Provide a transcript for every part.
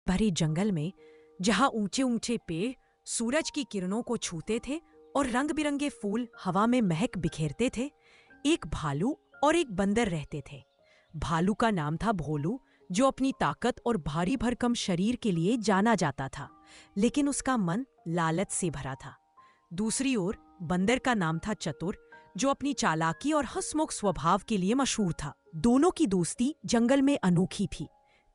भरे जंगल में, जहां ऊंचे ऊंचे पेड़ सूरज की किरणों को छूते थे और रंग बिरंगे फूल हवा में महक बिखेरते थे, एक भालू और एक बंदर रहते थे। भालू का नाम था भोलू, जो अपनी ताकत और भारी भरकम शरीर के लिए जाना जाता था, लेकिन उसका मन लालच से भरा था। दूसरी ओर बंदर का नाम था चतुर, जो अपनी चालाकी और हंसमुख स्वभाव के लिए मशहूर था। दोनों की दोस्ती जंगल में अनोखी थी,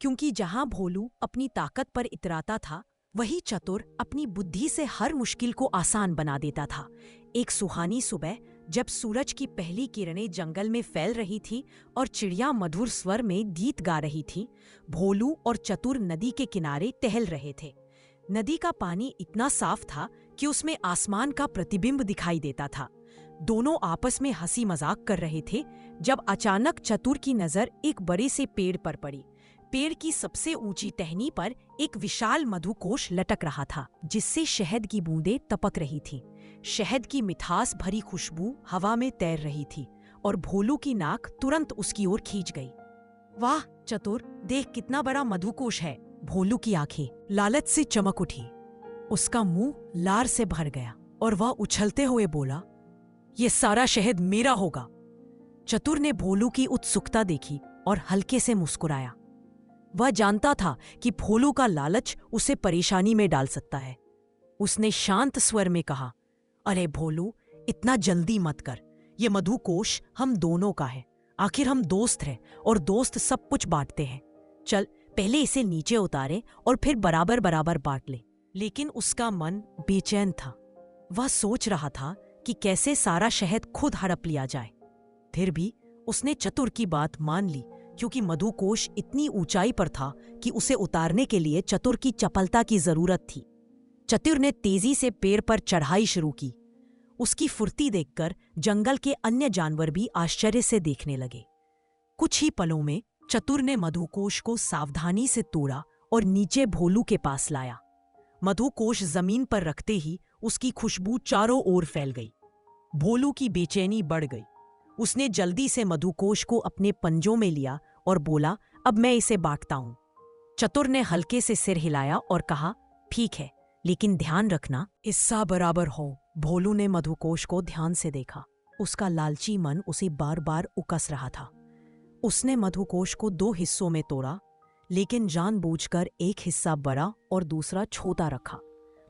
क्योंकि जहां भोलू अपनी ताकत पर इतराता था, वही चतुर अपनी बुद्धि से हर मुश्किल को आसान बना देता था। एक सुहानी सुबह, जब सूरज की पहली किरणें जंगल में फैल रही थी और चिड़िया मधुर स्वर में गीत गा रही थी, भोलू और चतुर नदी के किनारे टहल रहे थे। नदी का पानी इतना साफ था कि उसमें आसमान का प्रतिबिंब दिखाई देता था। दोनों आपस में हंसी मजाक कर रहे थे जब अचानक चतुर की नजर एक बड़े से पेड़ पर पड़ी। पेड़ की सबसे ऊंची टहनी पर एक विशाल मधुकोश लटक रहा था, जिससे शहद की बूंदें टपक रही थीं। शहद की मिठास भरी खुशबू हवा में तैर रही थी और भोलू की नाक तुरंत उसकी ओर खींच गई। वाह चतुर, देख कितना बड़ा मधुकोश है। भोलू की आंखें लालच से चमक उठी। उसका मुंह लार से भर गया और वह उछलते हुए बोला, ये सारा शहद मेरा होगा। चतुर ने भोलू की उत्सुकता देखी और हल्के से मुस्कुराया। वह जानता था कि भोलू का लालच उसे परेशानी में डाल सकता है। उसने शांत स्वर में कहा, अरे भोलू, इतना जल्दी मत कर। ये मधुकोश हम दोनों का है। आखिर हम दोस्त हैं और दोस्त सब कुछ बांटते हैं। चल पहले इसे नीचे उतारे और फिर बराबर बराबर बांट ले। लेकिन उसका मन बेचैन था। वह सोच रहा था कि कैसे सारा शहद खुद हड़प लिया जाए। फिर भी उसने चतुर की बात मान ली, क्योंकि मधुकोश इतनी ऊंचाई पर था कि उसे उतारने के लिए चतुर की चपलता की जरूरत थी। चतुर ने तेजी से पेड़ पर चढ़ाई शुरू की। उसकी फुर्ती देखकर जंगल के अन्य जानवर भी आश्चर्य से देखने लगे। कुछ ही पलों में चतुर ने मधुकोश को सावधानी से तोड़ा और नीचे भोलू के पास लाया। मधुकोश जमीन पर रखते ही उसकी खुशबू चारों ओर फैल गई। भोलू की बेचैनी बढ़ गई। उसने जल्दी से मधुकोश को अपने पंजों में लिया और बोला, अब मैं इसे बांटता हूं। चतुर ने हल्के से सिर हिलाया और कहा, ठीक है, लेकिन ध्यान रखना हिस्सा बराबर हो। भोलू ने मधुकोश को ध्यान से देखा। उसका लालची मन उसे बार बार उकस रहा था। उसने मधुकोश को 2 हिस्सों में तोड़ा, लेकिन जानबूझकर एक हिस्सा बड़ा और दूसरा छोटा रखा।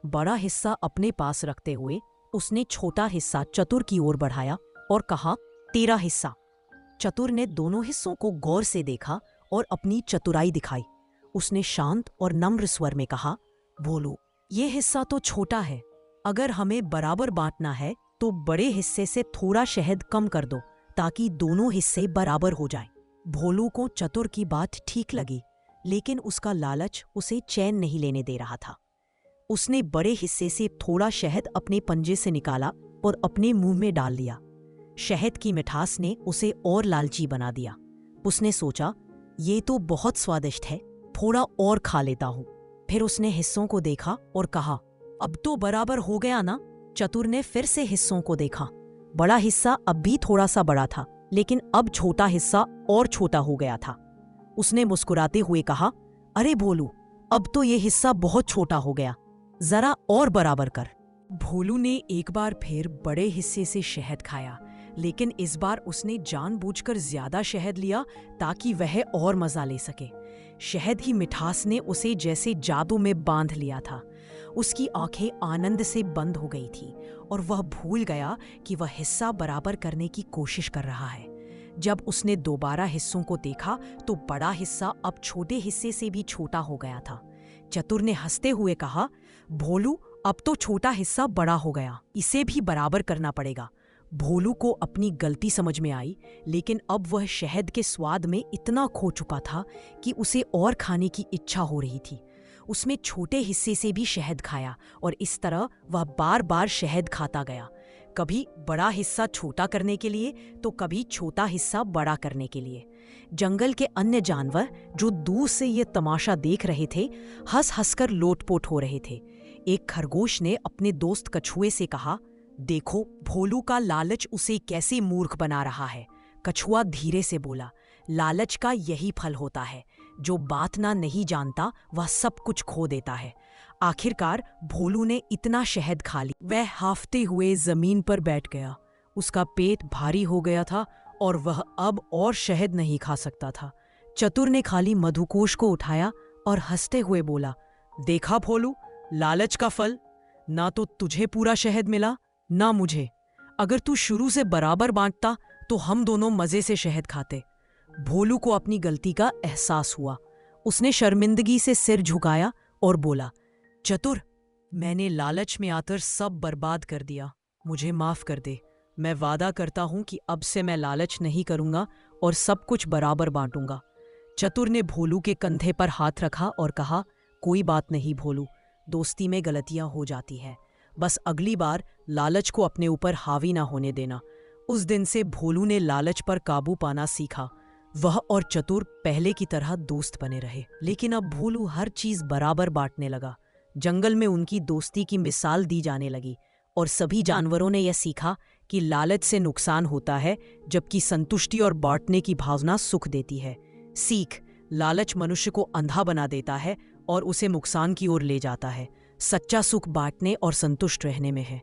बड़ा हिस्सा अपने पास रखते हुए उसने छोटा हिस्सा चतुर की ओर बढ़ाया और कहा, तेरा हिस्सा। चतुर ने दोनों हिस्सों को गौर से देखा और अपनी चतुराई दिखाई। उसने शांत और नम्र स्वर में कहा, भोलू, ये हिस्सा तो छोटा है। अगर हमें बराबर बांटना है तो बड़े हिस्से से थोड़ा शहद कम कर दो, ताकि दोनों हिस्से बराबर हो जाएं। भोलू को चतुर की बात ठीक लगी, लेकिन उसका लालच उसे चैन नहीं लेने दे रहा था। उसने बड़े हिस्से से थोड़ा शहद अपने पंजे से निकाला और अपने मुंह में डाल दिया। शहद की मिठास ने उसे और लालची बना दिया। उसने सोचा, ये तो बहुत स्वादिष्ट है, थोड़ा और खा लेता हूं। फिर उसने हिस्सों को देखा और कहा, अब तो बराबर हो गया ना। चतुर ने फिर से हिस्सों को देखा। बड़ा हिस्सा अब भी थोड़ा सा बड़ा था, लेकिन अब छोटा हिस्सा और छोटा हो गया था। उसने मुस्कुराते हुए कहा, अरे भोलू, अब तो ये हिस्सा बहुत छोटा हो गया, जरा और बराबर कर। भोलू ने एक बार फिर बड़े हिस्से से शहद खाया, लेकिन इस बार उसने जानबूझकर ज्यादा शहद लिया ताकि वह और मजा ले सके। शहद की मिठास ने उसे जैसे जादू में बांध लिया था। उसकी आंखें आनंद से बंद हो गई थी और वह भूल गया कि वह हिस्सा बराबर करने की कोशिश कर रहा है। जब उसने दोबारा हिस्सों को देखा तो बड़ा हिस्सा अब छोटे हिस्से से भी छोटा हो गया था। चतुर ने हंसते हुए कहा, भोलू, अब तो छोटा हिस्सा बड़ा हो गया, इसे भी बराबर करना पड़ेगा। भोलू को अपनी गलती समझ में आई, लेकिन अब वह शहद के स्वाद में इतना खो चुका था कि उसे और खाने की इच्छा हो रही थी। उसने छोटे हिस्से से भी शहद खाया और इस तरह वह बार बार शहद खाता गया, कभी बड़ा हिस्सा छोटा करने के लिए तो कभी छोटा हिस्सा बड़ा करने के लिए। जंगल के अन्य जानवर जो दूर से ये तमाशा देख रहे थे, हंस हंसकर लोटपोट हो रहे थे। एक खरगोश ने अपने दोस्त कछुए से कहा, देखो भोलू का लालच उसे कैसे मूर्ख बना रहा है। कछुआ धीरे से बोला, लालच का यही फल होता है, जो बात ना नहीं जानता वह सब कुछ खो देता है। आखिरकार भोलू ने इतना शहद खा ली, वह हाफते हुए जमीन पर बैठ गया। उसका पेट भारी हो गया था और वह अब और शहद नहीं खा सकता था। चतुर ने खाली मधुकोश को उठाया और हंसते हुए बोला, देखा भोलू, लालच का फल। ना तो तुझे पूरा शहद मिला, ना मुझे। अगर तू शुरू से बराबर बांटता तो हम दोनों मजे से शहद खाते। भोलू को अपनी गलती का एहसास हुआ। उसने शर्मिंदगी से सिर झुकाया और बोला, चतुर, मैंने लालच में आकर सब बर्बाद कर दिया। मुझे माफ कर दे। मैं वादा करता हूं कि अब से मैं लालच नहीं करूंगा और सब कुछ बराबर बांटूंगा। चतुर ने भोलू के कंधे पर हाथ रखा और कहा, कोई बात नहीं भोलू, दोस्ती में गलतियां हो जाती हैं। बस अगली बार लालच को अपने ऊपर हावी ना होने देना। उस दिन से भोलू ने लालच पर काबू पाना सीखा। वह और चतुर पहले की तरह दोस्त बने रहे, लेकिन अब भोलू हर चीज बराबर बांटने लगा। जंगल में उनकी दोस्ती की मिसाल दी जाने लगी और सभी जानवरों ने यह सीखा कि लालच से नुकसान होता है, जबकि संतुष्टि और बांटने की भावना सुख देती है। सीख, लालच मनुष्य को अंधा बना देता है और उसे नुकसान की ओर ले जाता है। सच्चा सुख बांटने और संतुष्ट रहने में है।